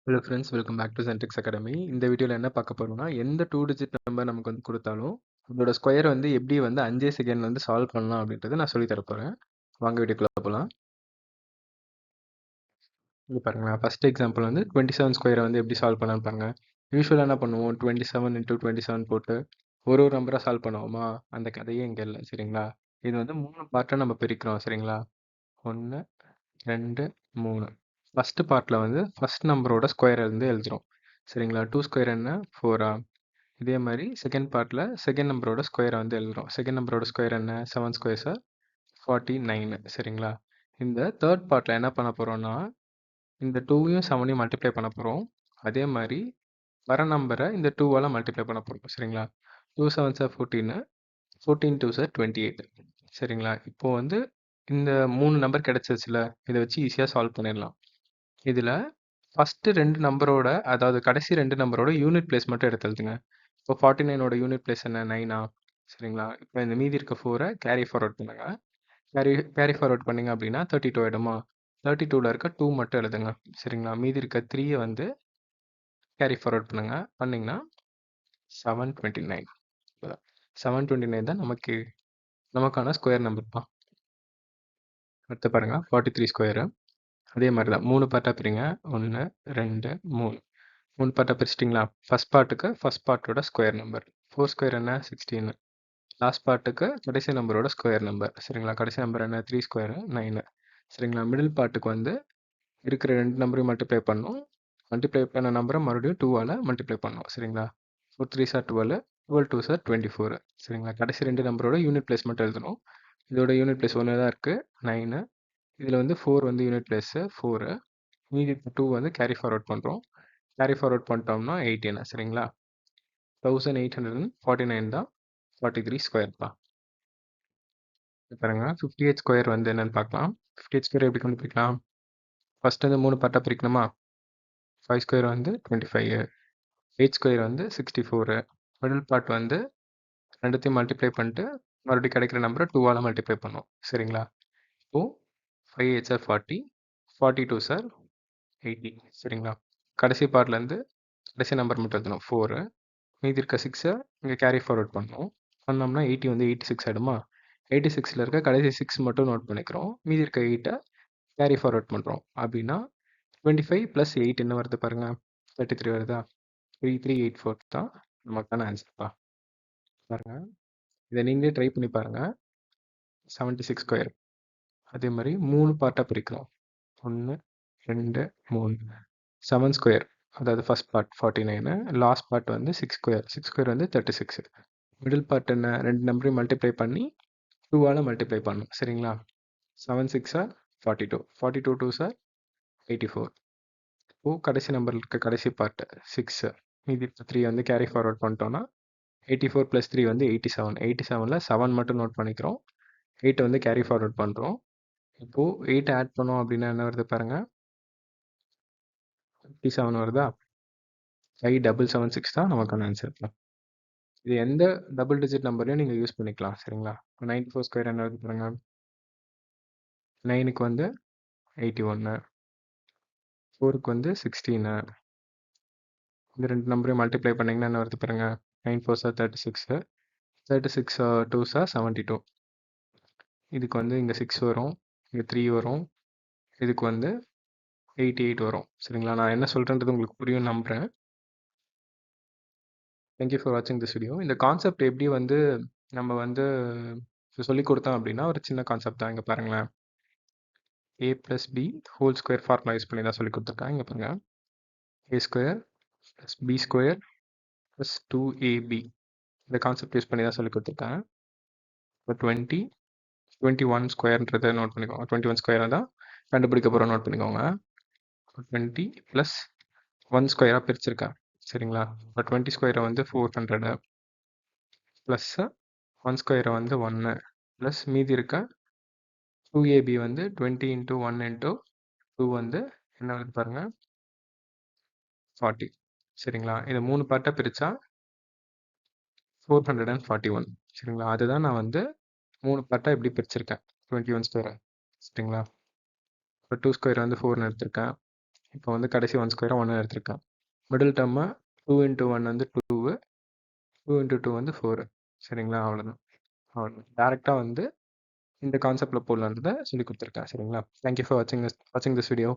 Hello friends, welcome back to Centex academy. இந்த வீடியோவில் என்ன பார்க்க போறோம்னா, எந்த 2 டிஜிட் நம்பர் நமக்கு வந்து கொடுத்தாலும், அதோட ஸ்கொயர் வந்து எப்படி வந்து 5 செகண்ட் வந்து சால்வ் பண்ணலாம் அப்படின்றத நான் சொல்லி தரப் போறேன். வாங்க வீடியோக்குள்ள போகலாம். இங்க பாருங்க, ஃபர்ஸ்ட் எக்ஸாம்பிள் வந்து 27 ஸ்கொயரை வந்து எப்படி சால்வ் பண்ணலாம்னு பாருங்க. யூஸ்வலாக என்ன பண்ணுவோம், 27 இன்டூ 27 போட்டு ஒரு ஒரு நம்பராக சால்வ் பண்ணுவோமா, அந்த கதையே இங்கே இல்லை. சரிங்களா? இது வந்து 3 பார்ட்டாக நம்ம பிரிக்கிறோம். சரிங்களா? 1, 2, 3. ஃபர்ஸ்ட் பார்ட்டில் வந்து ஃபர்ஸ்ட் நம்பரோட ஸ்கொயர் வந்து எழுதுறோம். சரிங்களா? 2 ஸ்கொயர் என்ன, 4ஆ? இதே மாதிரி செகண்ட் பார்ட்டில் செகண்ட் நம்பரோட ஸ்கொயரை வந்து எழுதுறோம். செகண்ட் நம்பரோட ஸ்கொயர் என்ன, 7 ஸ்கொயர் சார் 49. சரிங்களா? இந்த தேர்ட் பார்ட்டில் என்ன பண்ண போகிறோம்னா, இந்த 2யும் 7யும் மல்டிப்ளை பண்ண போகிறோம். அதே மாதிரி வர நம்பரை இந்த 2வால் மல்டிப்ளை பண்ண போகிறோம். சரிங்களா? 2 7 சார் 14, 14 2 சார் 28. சரிங்களா? இப்போ வந்து இந்த 3 நம்பர் கிடைச்சிருச்சுல, இதை வச்சு ஈஸியாக சால்வ் பண்ணிடலாம். இதில் ஃபஸ்ட்டு 2 நம்பரோட, அதாவது கடைசி 2 நம்பரோட யூனிட் பிளேஸ் மட்டும் எடுத்து எழுதுங்க. இப்போ 49ஓட யூனிட் பிளேஸ் என்ன, 9ஆ? சரிங்களா? இப்போ இந்த மீதி இருக்க 4 கேரி ஃபார்வர்ட் பண்ணுங்க. கேரி ஃபார்வர்ட் பண்ணீங்க அப்படின்னா 32 ஆயிடுமா? 32ல இருக்க 2 மட்டும் எழுதுங்க. சரிங்களா? மீதி இருக்க 3 வந்து கேரி ஃபார்வர்ட் பண்ணுங்க. பண்ணிங்கன்னா 729. 729 தான் நமக்கான ஸ்கொயர் நம்பர்ப்பா. அடுத்து பாருங்க, 43 ஸ்கொயரு. அதே மாதிரி தான் 3 பார்ட்டாக பிரிங்க. 1, 2, 3. 3 பார்ட்டாக பிரிச்சிட்டிங்களா? ஃபர்ஸ்ட் பார்ட்டுக்கு ஃபர்ஸ்ட் பார்ட்டோட ஸ்கொயர் நம்பர். 4 ஸ்கொயர் என்ன, 16. லாஸ்ட் பார்ட்டுக்கு கடைசி நம்பரோட ஸ்கொயர் நம்பர். சரிங்களா? கடைசி நம்பர் என்ன, 3 ஸ்கொயர் 9. சரிங்களா? மிடில் பார்ட்டுக்கு வந்து இருக்கிற 2 நம்பரையும் மல்டிப்ளை பண்ணணும். மல்டிப்ளை பண்ண நம்பரை மறுபடியும் 2ஆல் மல்டிப்ளை பண்ணணும். சரிங்களா? 4 3 சார் 12, 12 2 சார் 24. சரிங்களா? கடைசி 2 நம்பரோட யூனிட் பிளேஸ் மட்டும் எழுதணும். இதோட யூனிட் பிளேஸ் ஒன்று தான் இருக்குது, 9. இதில் வந்து 4 வந்து யூனிட் பிளேஸு 4. மீதி 2 வந்து கேரி ஃபார்வர்ட் பண்ணுறோம். கேரி ஃபார்வர்ட் பண்ணிட்டோம்னா 18. சரிங்களா? 1849 தான் 43 ஸ்கொயர்ப்பா. பாருங்க, 58 ஸ்கொயர் வந்து என்னன்னு பார்க்கலாம். 58 ஸ்கொயர் எப்படி கண்டுபிடிக்கலாம்? ஃபர்ஸ்ட் வந்து 3 பார்ட்டாக பிரிக்கணுமா? 5 ஸ்கொயர் வந்து 25, 8 ஸ்கொயர் வந்து 64. மிடில் பார்ட் வந்து ரெண்டுத்தையும் மல்டிப்ளை பண்ணிட்டு மறுபடியும் கிடைக்கிற நம்பரை 2ஆல் மல்டிப்ளை பண்ணோம். சரிங்களா? இப்போ 5 8 சார் 40, 42 சார் 80. சரிங்களா? கடைசி பார்ட்லேருந்து கடைசி நம்பர் மட்டும் எழுதணும், 4. மீதி இருக்க 6 இங்கே கேரி ஃபார்வர்ட் பண்ணோம். பண்ணோம்னா 80 வந்து 86 ஆகிடுமா? 86ல் இருக்க கடைசி 6 மட்டும் நோட் பண்ணிக்கிறோம். மீதி இருக்க 8 கேரி ஃபார்வர்ட் பண்ணுறோம். அப்படின்னா 25 + 8 என்ன வருது பாருங்க, 33 வருதா? 3384 தான் நமக்கான ஆன்சர்ப்பா. பாருங்க, இதை நீங்களே ட்ரை பண்ணி பாருங்க. 76 ஸ்கொயர். அதே மாதிரி 3 பார்ட்டாக பிரிக்கிறோம். 1, 2, 3. 7 ஸ்கொயர், அதாவது ஃபர்ஸ்ட் பார்ட் 49, லாஸ்ட் பார்ட் வந்து 6 ஸ்கொயர். 6 ஸ்கொயர் வந்து 36. மிடில் பார்ட் என்ன, 2 நம்பரையும் மல்டிப்ளை பண்ணி 2ஆல் மல்டிப்ளை பண்ணணும். சரிங்களா? 7 6 ஆர் 42, 42 2 சார் 84. இப்போ கடைசி நம்பரில் இருக்க கடைசி பார்ட் 6, மீதி 3 வந்து கேரி ஃபார்வர்ட் பண்ணிட்டோம்னா 84 + 3 வந்து 87. 87ல் 7 மட்டும் நோட் பண்ணிக்கிறோம். 8 வந்து கேரி ஃபார்வர்ட் பண்ணுறோம். இப்போது 8 ஆட் பண்ணோம் அப்படின்னா என்ன வருது பாருங்க, 57 வருதா? 5776 தான் நமக்கான ஆன்சர். இது எந்த டபுள் டிஜிட் நம்பரையும் நீங்கள் யூஸ் பண்ணிக்கலாம். சரிங்களா? 94 ஸ்கொயர் என்ன வருது பாருங்க, 9க்கு வந்து 81, 4க்கு வந்து 16. இந்த 2 நம்பரையும் மல்டிப்ளை பண்ணிங்கன்னா என்ன வருது பாருங்க, 9 4 சார் 36, 36 2 சார் 72. இதுக்கு வந்து இங்கே 6 வரும், இங்கே 3 வரும், இதுக்கு வந்து 88 வரும். சரிங்களா? நான் என்ன சொல்கிறேன்றது உங்களுக்கு புரியும் நம்புகிறேன். தேங்க்யூ ஃபார் வாட்சிங் திஸ் வீடியோ. இந்த கான்செப்ட் எப்படி வந்து நம்ம வந்து சொல்லிக் கொடுத்தோம் அப்படின்னா, ஒரு சின்ன கான்செப்ட் தான். இங்கே பாருங்களேன், a + b whole square formula use பண்ணி தான் சொல்லி கொடுத்துருக்காங்க. இங்கே பாருங்க, a square + b square + 2ab இந்த கான்செப்ட் யூஸ் பண்ணி தான் சொல்லி கொடுத்துருக்காங்க. இப்போ 21 ஸ்கொயர்ன்றதை நோட் பண்ணிக்கோங்க. 21 ஸ்கொயரை தான் கண்டுபிடிக்க போகிறோம், நோட் பண்ணிக்கோங்க. 20 + 1 ஸ்கொயராக பிரிச்சிருக்கேன். சரிங்களா? இப்போ 20 ஸ்கொயரை வந்து 400 ப்ளஸ் 1 ஸ்கொயரை வந்து 1 ப்ளஸ் மீதி இருக்க 2ab வந்து 20 × 1 × 2 வந்து என்ன வருது பாருங்க, 40. சரிங்களா? இதை 3 பார்ட்டாக பிரித்தா 441. சரிங்களா? அதுதான் நான் வந்து 3 பார்ட்டாக இப்படி பிரிச்சிருக்கேன், 21 ஸ்கொயரை. சரிங்களா? இப்போ 2 ஸ்கொயர் வந்து 4ன்னு எடுத்திருக்கேன். இப்போ வந்து கடைசி 1 ஸ்கொயரை 1 எடுத்திருக்கேன். மிடில் டேர்மை 2 இன்ட்டு 1 வந்து 2, 2 இன்ட்டு 2 வந்து 4. சரிங்களா? அவ்வளோதான். அவ்வளோதான். டேரெக்டாக வந்து இந்த கான்செப்ட்டில் போடலான்றத சொல்லி கொடுத்துருக்கேன். சரிங்களா? தேங்க் யூ ஃபார் வாட்சிங் திஸ் வீடியோ.